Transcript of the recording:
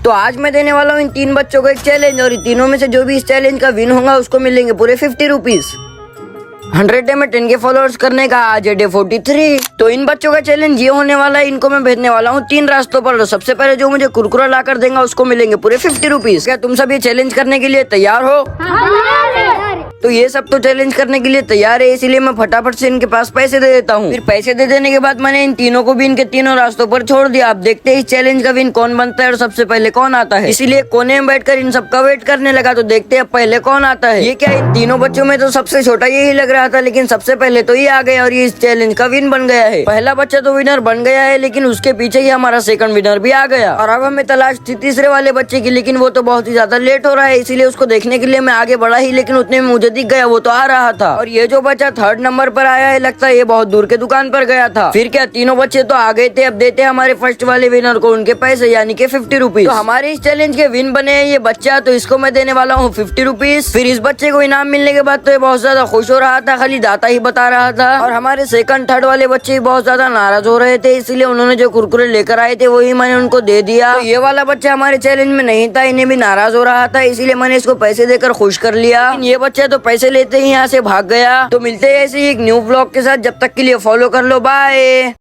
तो आज मैं देने वाला हूँ इन 3 बच्चों को एक चैलेंज, और इन तीनों में से जो भी इस चैलेंज का विन होगा उसको मिलेंगे पूरे 50 रुपीज। 100 डे में 10 के फॉलोअर्स करने का आज है डे 43। तो इन बच्चों का चैलेंज ये होने वाला है, इनको मैं भेजने वाला हूँ 3 रास्तों पर। तो सबसे पहले जो मुझे कुरकुरा ला कर देगा उसको मिलेंगे पूरे 50 रुपीज। क्या तुम सब ये चैलेंज करने के लिए तैयार हो? तो ये सब तो चैलेंज करने के लिए तैयार है, इसीलिए मैं फटाफट से इनके पास पैसे दे देता हूँ। फिर पैसे दे देने के बाद मैंने इन तीनों को भी इनके तीनों रास्तों पर छोड़ दिया। आप देखते हैं इस चैलेंज का विन कौन बनता है और सबसे पहले कौन आता है। इसीलिए कोने में बैठकर इन सबका वेट करने लगा। तो देखते हैं पहले कौन आता है। ये क्या इन तीनों बच्चों में तो सबसे छोटा यही लग रहा था, लेकिन सबसे पहले तो ये आ गया और ये इस चैलेंज का विन बन गया है। पहला बच्चा तो विनर बन गया है, लेकिन उसके पीछे ही हमारा सेकंड विनर भी आ गया। और अब हमें तलाश थी तीसरे वाले बच्चे की, लेकिन वो तो बहुत ही ज्यादा लेट हो रहा है, इसीलिए उसको देखने के लिए मैं आगे बढ़ा ही, लेकिन उतने में मुझे दिख गया, वो तो आ रहा था। और ये जो बच्चा 3rd नंबर पर आया है, लगता है ये बहुत दूर के दुकान पर गया था। फिर क्या तीनों बच्चे तो आ गए थे। अब देते हमारे फर्स्ट वाले विनर को उनके पैसे, यानी कि 50 रुपीज। तो हमारे इस चैलेंज के विन बने हैं ये बच्चा, तो इसको मैं देने वाला हूँ 50 रुपीज। फिर इस बच्चे को इनाम मिलने के बाद तो ये बहुत ज्यादा खुश हो रहा था, खाली दाता ही बता रहा था। और हमारे सेकंड थर्ड वाले बच्चे भी बहुत ज्यादा नाराज हो रहे थे, इसलिए उन्होंने जो कुरकुरे लेकर आए थे वही मैंने उनको दे दिया। तो ये वाला बच्चा हमारे चैलेंज में नहीं था, इन्हें भी नाराज हो रहा था, इसीलिए मैंने इसको पैसे देकर खुश कर लिया। ये बच्चा तो पैसे लेते ही यहाँ से भाग गया। तो मिलते हैं ऐसे ही एक न्यू ब्लॉग के साथ, जब तक के लिए फॉलो कर लो, बाय।